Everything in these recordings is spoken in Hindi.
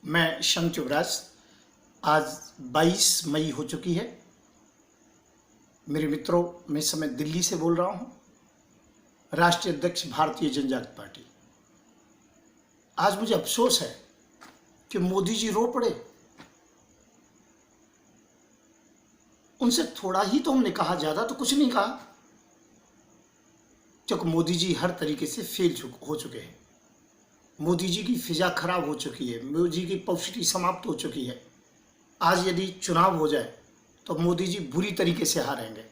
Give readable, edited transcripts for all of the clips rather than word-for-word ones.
मैं संत युवराज। आज 22 मई हो चुकी है। मेरे मित्रों, मैं इस समय दिल्ली से बोल रहा हूँ, राष्ट्रीय अध्यक्ष भारतीय जनजाति पार्टी। आज मुझे अफसोस है कि मोदी जी रो पड़े। उनसे थोड़ा ही तो हमने कहा, ज़्यादा तो कुछ नहीं कहा, क्योंकि मोदी जी हर तरीके से फेल हो चुके हैं। मोदी जी की फिजा खराब हो चुकी है, मोदी जी की पॉपुलैरिटी समाप्त हो चुकी है। आज यदि चुनाव हो जाए तो मोदी जी बुरी तरीके से हारेंगे।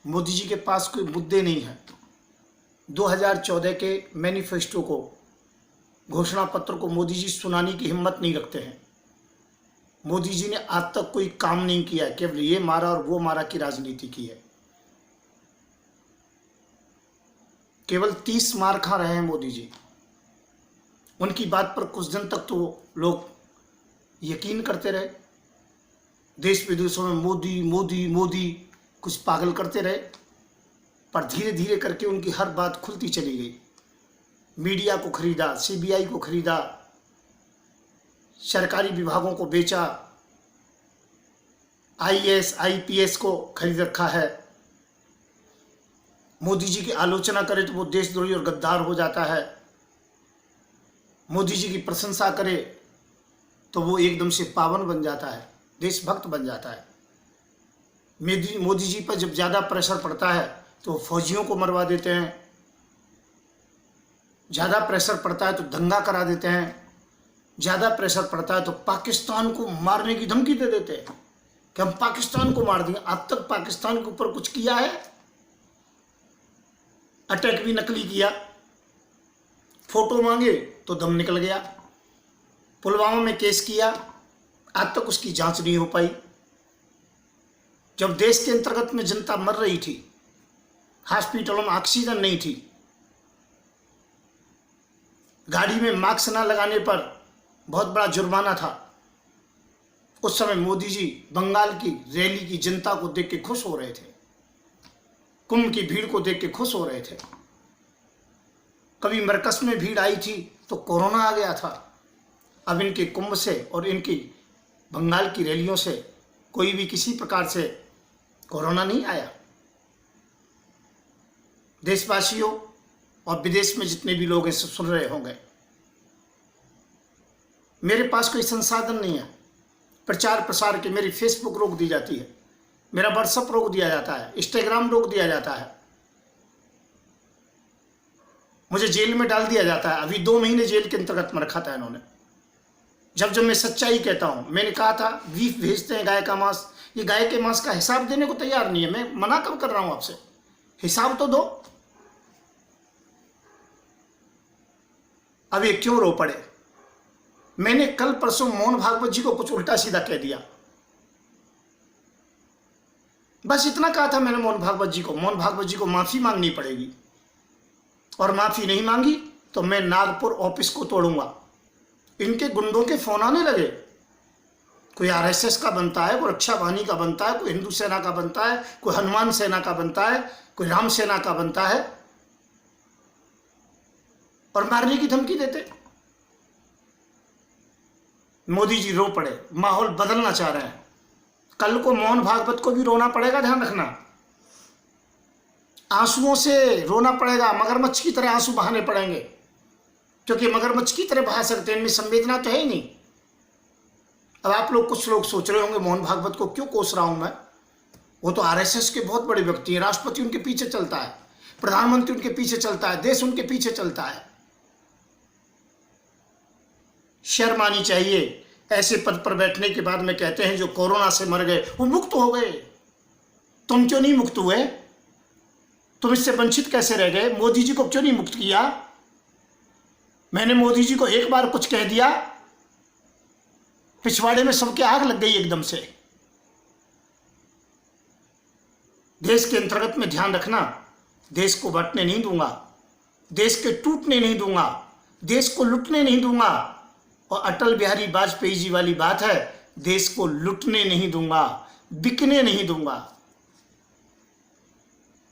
मोदी जी के पास कोई मुद्दे नहीं हैं। 2014 के मैनिफेस्टो को, घोषणा पत्र को मोदी जी सुनाने की हिम्मत नहीं रखते हैं। मोदी जी ने आज तक कोई काम नहीं किया है, केवल ये मारा और वो मारा की राजनीति की है। केवल 30 मार खा रहे हैं मोदी जी। उनकी बात पर कुछ दिन तक तो लोग यकीन करते रहे, देश विदेशों में मोदी मोदी मोदी कुछ पागल करते रहे, पर धीरे धीरे करके उनकी हर बात खुलती चली गई। मीडिया को खरीदा, सीबीआई को खरीदा, सरकारी विभागों को बेचा, आईएएस आईपीएस को खरीद रखा है। मोदी जी की आलोचना करे तो वो देशद्रोही और गद्दार हो जाता है। मोदी जी की प्रशंसा करे तो वो एकदम से पावन बन जाता है, देशभक्त बन जाता है। मोदी जी पर जब ज़्यादा प्रेशर पड़ता है तो फौजियों को मरवा देते हैं, ज़्यादा प्रेशर पड़ता है तो दंगा करा देते हैं, ज़्यादा प्रेशर पड़ता है तो पाकिस्तान को मारने की धमकी दे देते हैं कि हम पाकिस्तान को मार देंगे। आज तक पाकिस्तान के ऊपर कुछ किया है? अटैक भी नकली किया, फोटो मांगे तो दम निकल गया। पुलवामा में केस किया, आज तक उसकी जांच नहीं हो पाई। जब देश के अंतर्गत में जनता मर रही थी, हॉस्पिटलों में ऑक्सीजन नहीं थी, गाड़ी में मास्क ना लगाने पर बहुत बड़ा जुर्माना था, उस समय मोदी जी बंगाल की रैली की जनता को देख के खुश हो रहे थे, कुंभ की भीड़ को देख के खुश हो रहे थे। कभी मरकज में भीड़ आई थी तो कोरोना आ गया था। अब इनके कुंभ से और इनकी बंगाल की रैलियों से कोई भी किसी प्रकार से कोरोना नहीं आया। देशवासियों और विदेश में जितने भी लोग इसे सुन रहे होंगे, मेरे पास कोई संसाधन नहीं है प्रचार प्रसार के। मेरी फेसबुक रोक दी जाती है, मेरा व्हाट्सएप रोक दिया जाता है, इंस्टाग्राम रोक दिया जाता है, मुझे जेल में डाल दिया जाता है। अभी 2 महीने जेल के अंतर्गत में रखा था इन्होंने। जब मैं सच्चाई कहता हूं, मैंने कहा था बीफ भेजते हैं, गाय का मांस, ये गाय के मांस का हिसाब देने को तैयार नहीं है। मैं मना कब कर रहा हूं आपसे, हिसाब तो दो। अब ये क्यों रो पड़े? मैंने कल परसों मोहन भागवत जी को कुछ उल्टा सीधा कह दिया, बस इतना कहा था मैंने मोहन भागवत जी को माफी मांगनी पड़ेगी, और माफी नहीं मांगी तो मैं नागपुर ऑफिस को तोड़ूंगा। इनके गुंडों के फोन आने लगे, कोई आरएसएस का बनता है, कोई रक्षा वाहिनी का बनता है, कोई हिंदू सेना का बनता है, कोई हनुमान सेना का बनता है, कोई राम सेना का बनता है, और मारने की धमकी देते। मोदी जी रो पड़े, माहौल बदलना चाह रहे हैं। कल को मोहन भागवत को भी रोना पड़ेगा, ध्यान रखना, आंसुओं से रोना पड़ेगा, मगरमच्छ की तरह आंसू बहाने पड़ेंगे, क्योंकि मगरमच्छ की तरह बहा सकते हैं, इनमें संवेदना तो है ही नहीं। अब आप लोग, कुछ लोग सोच रहे होंगे मोहन भागवत को क्यों कोस रहा हूं मैं, वो तो आरएसएस के बहुत बड़े व्यक्ति हैं, राष्ट्रपति उनके पीछे चलता है, प्रधानमंत्री उनके पीछे चलता है, देश उनके पीछे चलता है। शर्म आनी चाहिए। ऐसे पद पर बैठने के बाद में कहते हैं जो कोरोना से मर गए वो मुक्त हो गए। तुम क्यों नहीं मुक्त हुए? तुम इससे वंचित कैसे रह गए? मोदी जी को क्यों नहीं मुक्त किया? मैंने मोदी जी को एक बार कुछ कह दिया, पिछवाड़े में सबके आग लग गई एकदम से। देश के अंतर्गत में ध्यान रखना, देश को बंटने नहीं दूंगा, देश के टूटने नहीं दूंगा, देश को लुटने नहीं दूंगा। और अटल बिहारी वाजपेयी जी वाली बात है, देश को लुटने नहीं दूंगा, बिकने नहीं दूंगा।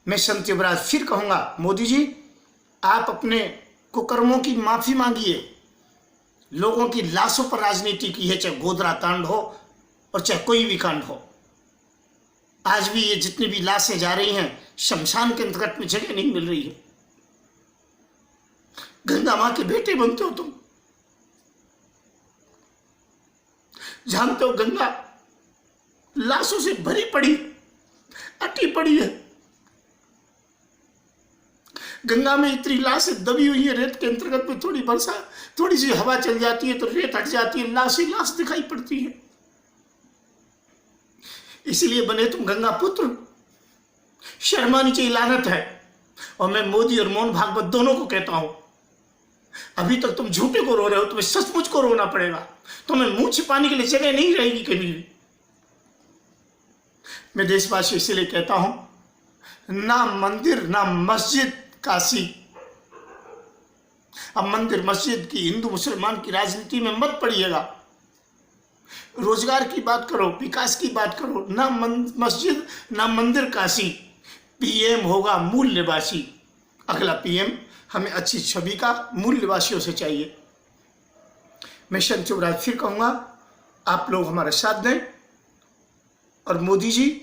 मैं संत युवराज फिर कहूंगा, मोदी जी आप अपने कुकर्मों की माफी मांगिए, लोगों की लाशों पर राजनीति की है, चाहे गोधरा कांड हो और चाहे कोई भी कांड हो। आज भी ये जितनी भी लाशें जा रही हैं, शमशान के अंतर्गत में जगह नहीं मिल रही है। गंगा मां के बेटे बनते हो तुम, जानते हो गंगा लाशों से भरी पड़ी, अटी पड़ी है। गंगा में इतनी लाशें दबी हुई है, रेत के अंतर्गत में थोड़ी वर्षा, थोड़ी सी हवा चल जाती है तो रेत हट जाती है, लाश ही लाश दिखाई पड़ती है। इसलिए बने तुम गंगा पुत्र, शर्मानी चाहिए, लानत है। और मैं मोदी और मोहन भागवत दोनों को कहता हूं, अभी तक तुम झूठे को रो रहे हो, तुम्हें सचमुच को रोना पड़ेगा। तुम्हें मुंह छिपाने के लिए जगह नहीं रहेगी कभी भी। मैं देशवासी इसलिए कहता हूं, ना मंदिर ना मस्जिद काशी। अब मंदिर मस्जिद की, हिंदू मुसलमान की राजनीति में मत पड़िएगा। रोजगार की बात करो, विकास की बात करो, ना मस्जिद ना मंदिर काशी। पीएम होगा मूल निवासी। अगला पीएम हमें अच्छी छवि का मूल निवासियों से चाहिए। मैं शंकर शिवराज फिर कहूँगा, आप लोग हमारा साथ दें। और मोदी जी,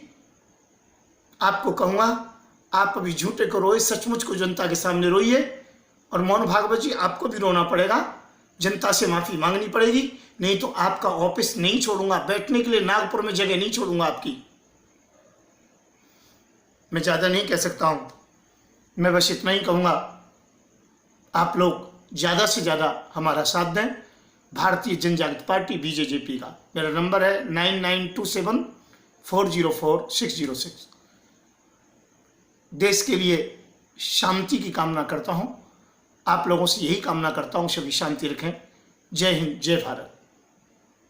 आपको कहूँगा, आप अभी झूठे को रोए, सचमुच को जनता के सामने रोइए। और मोहन भागवत जी, आपको भी रोना पड़ेगा, जनता से माफ़ी मांगनी पड़ेगी, नहीं तो आपका ऑफिस नहीं छोड़ूंगा, बैठने के लिए नागपुर में जगह नहीं छोड़ूंगा आपकी। मैं ज़्यादा नहीं कह सकता हूँ, मैं बस इतना ही कहूँगा, आप लोग ज़्यादा से ज़्यादा हमारा साथ दें। भारतीय जनजागृति पार्टी बीजेजेपी का मेरा नंबर है 9927404606। देश के लिए शांति की कामना करता हूँ, आप लोगों से यही कामना करता हूँ, सभी शांति रखें। जय हिंद, जय भारत।